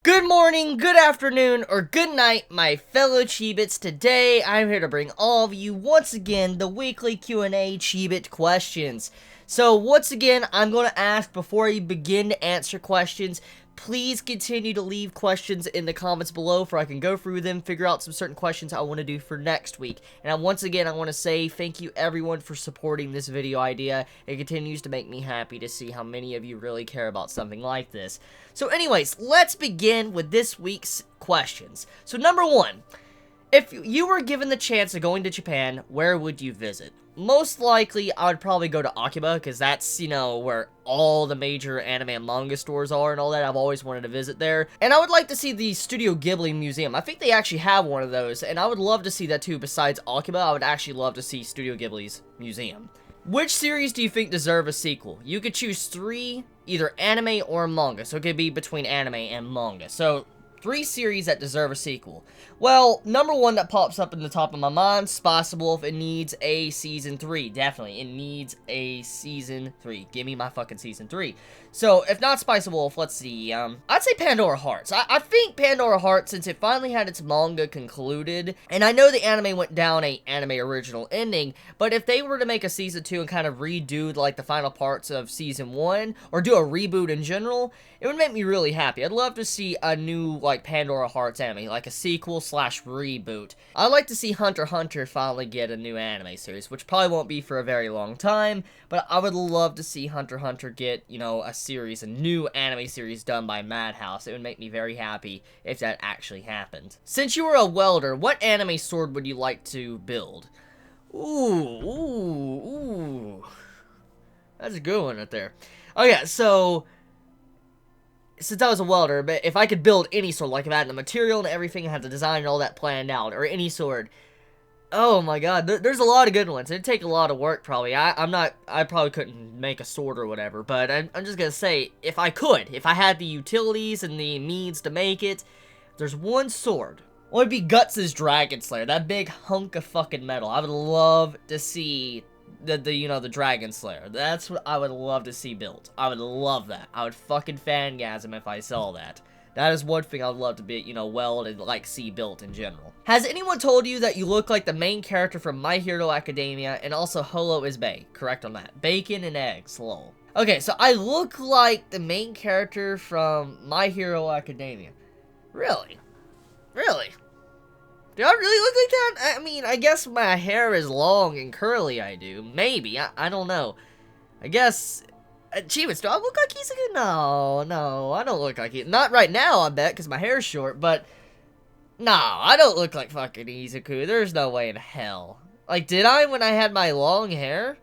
Good morning, good afternoon, or good night, my fellow Chibits. Today, I'm here to bring all of you, once again, the weekly Q&A Chibit questions. So, once again, I'm going to ask, before I begin to answer questions, please continue to leave questions in the comments below for I can go through them, figure out some certain questions I want to do for next week. And once again, I want to say thank you everyone for supporting this video idea. It continues to make me happy to see how many of you really care about something like this. So anyways, let's begin with this week's questions. So number one, if you were given the chance of going to Japan, where would you visit? Most likely, I would probably go to Akiba, because that's, you know, where all the major anime and manga stores are and all that. I've always wanted to visit there. And I would like to see the Studio Ghibli Museum. I think they actually have one of those, and I would love to see that too. Besides Akiba, I would actually love to see Studio Ghibli's museum. Which series do you think deserve a sequel? You could choose 3, either anime or manga, so it could be between anime and manga. So, 3 series that deserve a sequel. Well, number 1 that pops up in the top of my mind, Spice Wolf. It needs a Season 3. Definitely. It needs a Season 3. Give me my fucking Season 3. So, if not Spice Wolf, let's see. I'd say Pandora Hearts. I think Pandora Hearts, since it finally had its manga concluded, and I know the anime went down a anime original ending, but if they were to make a Season 2 and kind of redo, like, the final parts of Season 1, or do a reboot in general, it would make me really happy. I'd love to see a new, like, Pandora Hearts anime, like a sequel / reboot. I'd like to see Hunter x Hunter finally get a new anime series, which probably won't be for a very long time, but I would love to see Hunter x Hunter get, you know, a new anime series done by Madhouse. It would make me very happy if that actually happened. Since you were a welder, what anime sword would you like to build? Ooh. That's a good one right there. Okay, so since I was a welder, but if I could build any sword, like if I had the material and everything, I had the design and all that planned out, or any sword, oh my god, there's a lot of good ones. It'd take a lot of work, probably. I probably couldn't make a sword or whatever, but I'm just gonna say, if I had the utilities and the means to make it, there's one sword. Well, it'd be Guts' Dragon Slayer, that big hunk of fucking metal. I would love to see the Dragon Slayer. That's what I would love to see built. I would love that. I would fucking fangasm if I saw that. That is one thing I would love to be, weld and, like, see built in general. Has anyone told you that you look like the main character from My Hero Academia, and also Holo is Bae? Correct on that. Bacon and eggs, lol. Okay, so I look like the main character from My Hero Academia. Really? Really? Do I really look like that? I mean, I guess my hair is long and curly, I do. Maybe. I don't know. I guess Chibits, do I look like Izuku? No, I don't look like it. Not right now, I bet, because my hair's short, but no, I don't look like fucking Izuku. There's no way in hell. Like, did I when I had my long hair?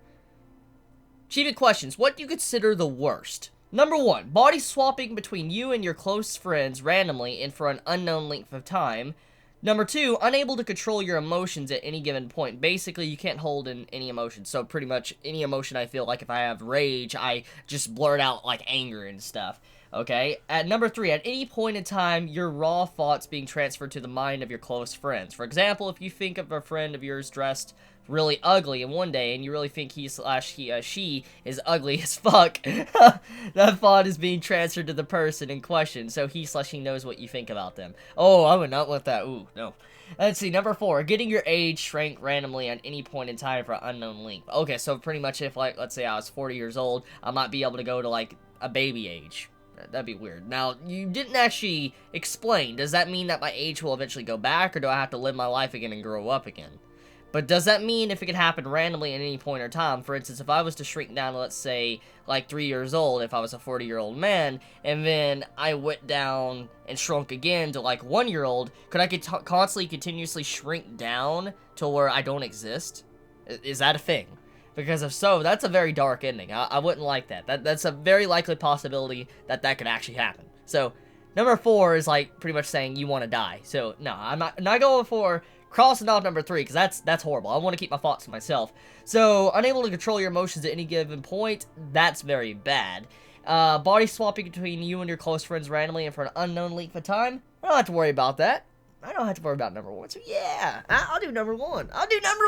ChibitQuestions, what do you consider the worst? Number 1, body swapping between you and your close friends randomly and for an unknown length of time. Number 2, unable to control your emotions at any given point. Basically, you can't hold in any emotion. So pretty much any emotion I feel, like if I have rage, I just blurt out like anger and stuff. Okay? At number 3, at any point in time, your raw thoughts being transferred to the mind of your close friends. For example, if you think of a friend of yours dressed really ugly in one day, and you really think she is ugly as fuck, that thought is being transferred to the person in question, so she knows what you think about them. Oh, I would not want that. Ooh, no. Let's see, number 4, getting your age shrank randomly at any point in time for an unknown length. Okay, so pretty much if, like, let's say I was 40 years old, I might be able to go to, like, a baby age. That'd be weird. Now, you didn't actually explain. Does that mean that my age will eventually go back, or do I have to live my life again and grow up again? But does that mean if it could happen randomly at any point in time? For instance, if I was to shrink down to, let's say, like 3 years old, if I was a 40-year-old man, and then I went down and shrunk again to, like, 1-year-old, could I constantly, continuously shrink down to where I don't exist? Is that a thing? Because if so, that's a very dark ending. I wouldn't like that. That's a very likely possibility that could actually happen. So, number 4 is, like, pretty much saying you want to die. So, no, I'm not going for crossing off number 3, because that's horrible. I want to keep my thoughts to myself. So, unable to control your emotions at any given point, that's very bad. Body swapping between you and your close friends randomly and for an unknown length of time, I don't have to worry about that. I don't have to worry about number 1, so yeah, I'll do number 1. I'll do number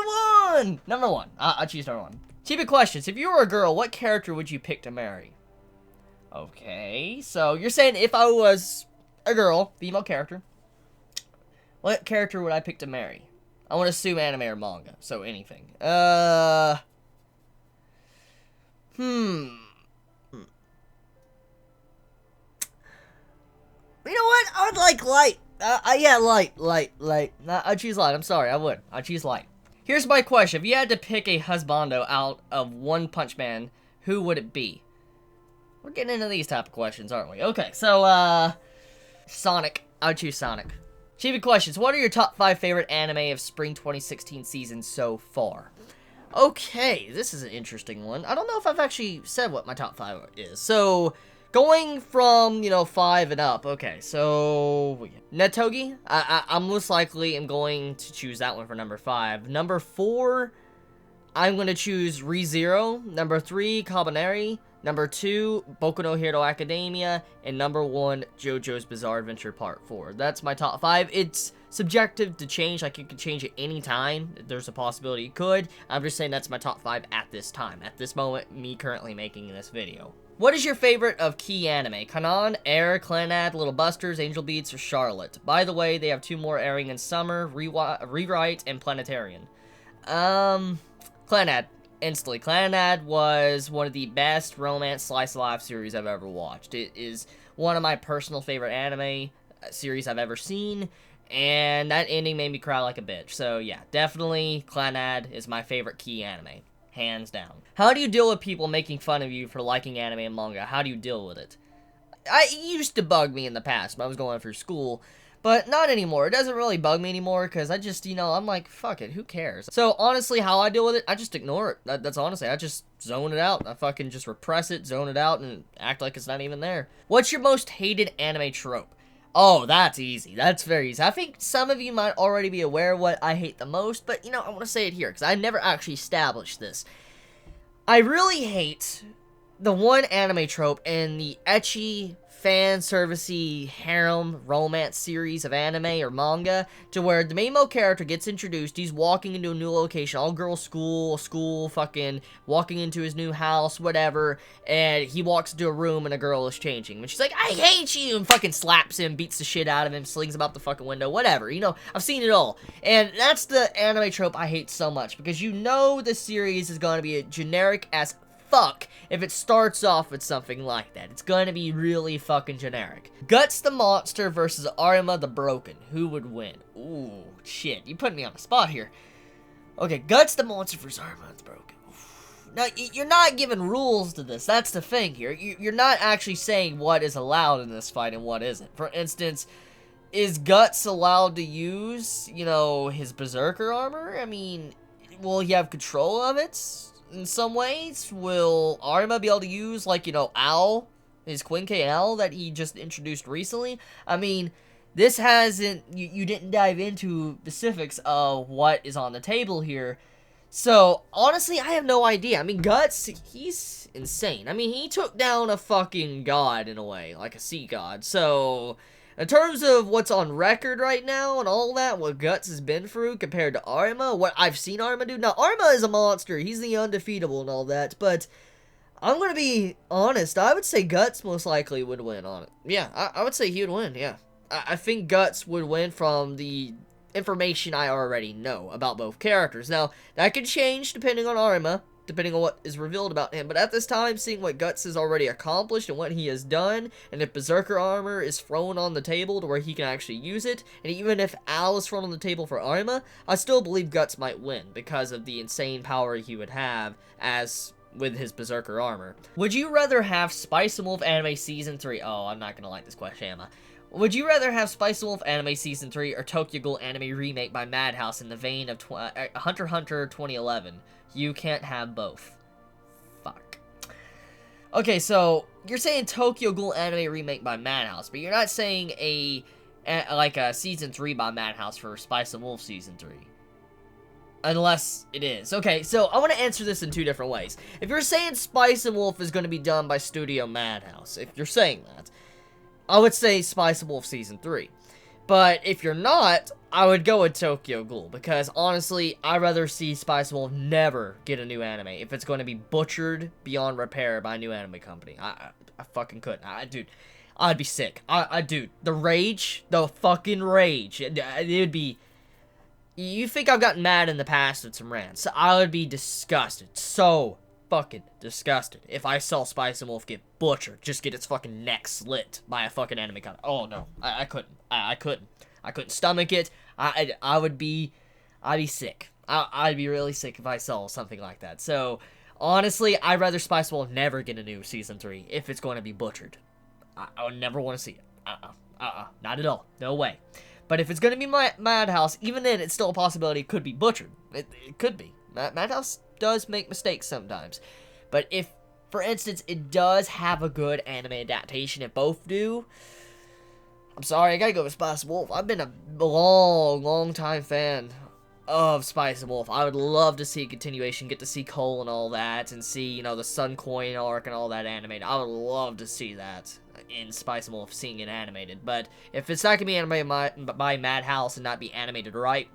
1! Number 1. I'll choose number 1. ChibitQuestions, if you were a girl, what character would you pick to marry? Okay, so you're saying if I was a girl, female character, what character would I pick to marry? I want to assume anime or manga, so anything. Hmm. You know what? I would like light. Yeah, light. Nah, I'd choose light. I'm sorry, I would. I'd choose light. Here's my question. If you had to pick a husbando out of One Punch Man, who would it be? We're getting into these type of questions, aren't we? Okay, so, Sonic. I would choose Sonic. ChibitQuestions. What are your top 5 favorite anime of Spring 2016 season so far? Okay, this is an interesting one. I don't know if I've actually said what my top 5 is. So, going from, 5 and up. Okay, so Netogi. I most likely am going to choose that one for number 5. Number 4, I'm going to choose ReZero. Number 3, Kabaneri. Number 2, Boku no Hero Academia. And number 1, JoJo's Bizarre Adventure Part 4. That's my top 5. It's subjective to change. Like, you could change it any time. There's a possibility you could. I'm just saying that's my top 5 at this time. At this moment, me currently making this video. What is your favorite of key anime? Kanon, Air, Clannad, Little Busters, Angel Beats, or Charlotte? By the way, they have 2 more airing in summer, Rewrite, and Planetarian. Clannad. Instantly. Clannad was one of the best romance slice of life series I've ever watched. It is one of my personal favorite anime series I've ever seen, and that ending made me cry like a bitch. So yeah, definitely Clannad is my favorite key anime. Hands down. How do you deal with people making fun of you for liking anime and manga? How do you deal with it? It used to bug me in the past when I was going through school, but not anymore. It doesn't really bug me anymore, because I just, I'm like, fuck it, who cares? So, honestly, how I deal with it, I just ignore it. That's honestly, I just zone it out. I fucking just repress it, zone it out, and act like it's not even there. What's your most hated anime trope? Oh, that's easy. That's very easy. I think some of you might already be aware of what I hate the most, but, I want to say it here, because I never actually established this. I really hate the one anime trope in the ecchi, fan servicey harem romance series of anime or manga, to where the main male character gets introduced, he's walking into a new location, all girls school, fucking walking into his new house, whatever, and he walks into a room and a girl is changing, and she's like, I hate you, and fucking slaps him, beats the shit out of him, slings him out the fucking window, whatever, I've seen it all, and that's the anime trope I hate so much, because the series is going to be generic as fuck if it starts off with something like that. It's gonna be really fucking generic. Guts the Monster versus Arima the Broken. Who would win? Ooh, shit. You put me on the spot here. Okay, Guts the Monster versus Arima the Broken. Now, you're not giving rules to this. That's the thing here. You're not actually saying what is allowed in this fight and what isn't. For instance, is Guts allowed to use, his Berserker armor? I mean, will he have control of it? In some ways, will Arima be able to use, Owl, his Quinque Owl that he just introduced recently? I mean, this hasn't, you didn't dive into specifics of what is on the table here. So, honestly, I have no idea. I mean, Guts, he's insane. I mean, he took down a fucking god in a way, like a sea god. So, in terms of what's on record right now and all that, what Guts has been through compared to Arima, what I've seen Arima do. Now, Arima is a monster. He's the undefeatable and all that, but I'm going to be honest. I would say Guts most likely would win on it. Yeah, I would say he would win, yeah. I think Guts would win from the information I already know about both characters. Now, that could change depending on Arima, depending on what is revealed about him, but at this time, seeing what Guts has already accomplished and what he has done, and if Berserker armor is thrown on the table to where he can actually use it, and even if Al is thrown on the table for Arima, I still believe Guts might win, because of the insane power he would have as with his Berserker armor. Would you rather have Spice and Wolf Anime Season 3? Oh, I'm not gonna like this question, am I? Would you rather have Spice and Wolf Anime Season 3 or Tokyo Ghoul Anime Remake by Madhouse in the vein of Hunter x Hunter 2011? You can't have both. Fuck. Okay, so you're saying Tokyo Ghoul Anime Remake by Madhouse, but you're not saying a Season 3 by Madhouse for Spice and Wolf Season 3. Unless it is. Okay, so I want to answer this in 2 different ways. If you're saying Spice and Wolf is going to be done by Studio Madhouse, if you're saying that, I would say Spice and Wolf Season 3. But if you're not, I would go with Tokyo Ghoul, because honestly, I'd rather see Spice Wolf never get a new anime if it's going to be butchered beyond repair by a new anime company. I fucking couldn't. Dude, I'd be sick. Dude, the rage, the fucking rage, it would be... You think I've gotten mad in the past at some rants. I would be disgusted. So fucking disgusted if I saw Spice and Wolf get butchered. Just get its fucking neck slit by a fucking anime company. Oh no, I couldn't. I couldn't stomach it. I'd be sick. I'd be really sick if I saw something like that. So honestly, I'd rather Spice Wolf never get a new season 3 if it's going to be butchered. I would never want to see it. Not at all. No way. But if it's going to be Madhouse, even then, it's still a possibility it could be butchered. It could be. Madhouse does make mistakes sometimes. But if, for instance, it does have a good anime adaptation, if both do, I'm sorry, I gotta go with Spice Wolf. I've been a long time fan of Spice and Wolf. I would love to see a continuation, get to see Cole and all that, and see, you know, the Sun Coin arc and all that animated. I would love to see that in Spice and Wolf, seeing it animated. But if it's not gonna be animated by Madhouse and not be animated right,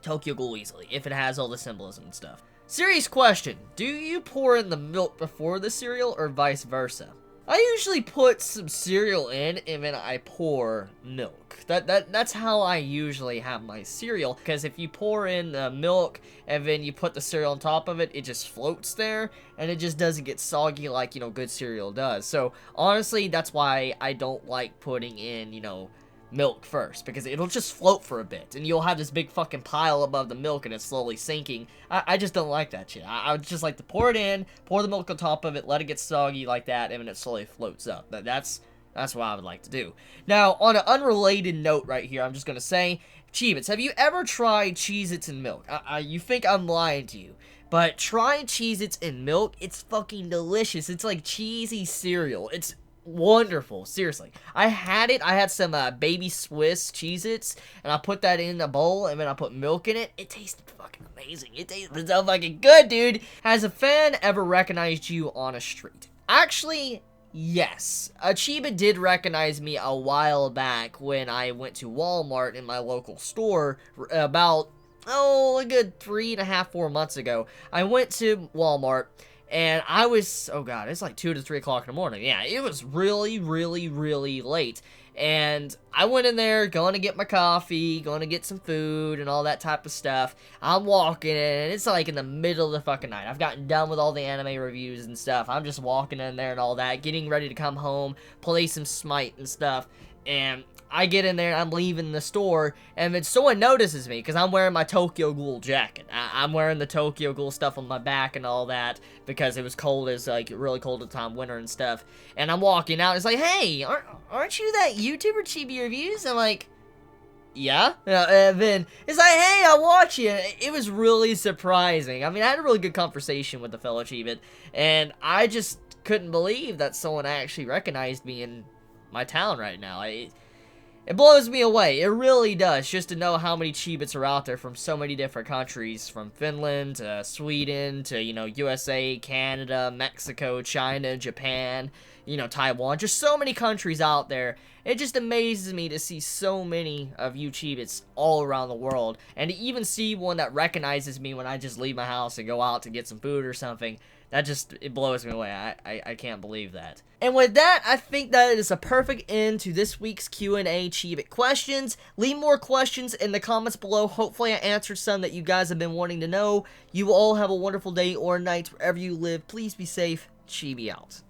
Tokyo Ghoul easily, if it has all the symbolism and stuff. Serious question, do you pour in the milk before the cereal or vice versa? I usually put some cereal in and then I pour milk. That's how I usually have my cereal, because if you pour in the milk and then you put the cereal on top of it, it just floats there and it just doesn't get soggy like, you know, good cereal does. So honestly, that's why I don't like putting in, you know, milk first, because it'll just float for a bit and you'll have this big fucking pile above the milk and it's slowly sinking. I just don't like that shit. I would just like to pour it in, pour the milk on top of it, let it get soggy like that, and then it slowly floats up. That's what I would like to do. Now, on an unrelated note right here, I'm just gonna say, Chibits, have you ever tried Cheez-Its in milk? You think I'm lying to you, but try Cheez-Its in milk. It's fucking delicious. It's like cheesy cereal. It's wonderful, seriously. I had some baby Swiss Cheez-Its, and I put that in a bowl, and then I put milk in it. It tasted fucking amazing. It tasted so fucking good, dude. Has a fan ever recognized you on a street? Actually, yes. Chiba did recognize me a while back when I went to Walmart in my local store about, a good 3.5, 4 months ago. I went to Walmart, and I was, oh god, it's like 2 to 3 o'clock in the morning. Yeah, it was really late. And I went in there, going to get my coffee, going to get some food, and all that type of stuff. I'm walking in, and it's like in the middle of the fucking night. I've gotten done with all the anime reviews and stuff. I'm just walking in there and all that, getting ready to come home, play some Smite and stuff. And I get in there, and I'm leaving the store, and then someone notices me, because I'm wearing my Tokyo Ghoul jacket. I'm wearing the Tokyo Ghoul stuff on my back and all that, because it was cold, it's like really cold at the time, winter and stuff. And I'm walking out, and it's like, hey, aren't you that YouTuber Chibi Reviews? I'm like, yeah? And then it's like, hey, I watch you. It was really surprising. I mean, I had a really good conversation with the fellow Chibit, and I just couldn't believe that someone actually recognized me in my town right now. It blows me away. It really does, just to know how many Chibits are out there from so many different countries, from Finland to Sweden to, you know, USA, Canada, Mexico, China, Japan, you know, Taiwan. Just so many countries out there. It just amazes me to see so many of you Chibits all around the world, and to even see one that recognizes me when I just leave my house and go out to get some food or something. That just, it blows me away. I can't believe that. And with that, I think that is a perfect end to this week's Q&A Chibit questions. Leave more questions in the comments below. Hopefully I answered some that you guys have been wanting to know. You all have a wonderful day or night wherever you live. Please be safe. Chibi out.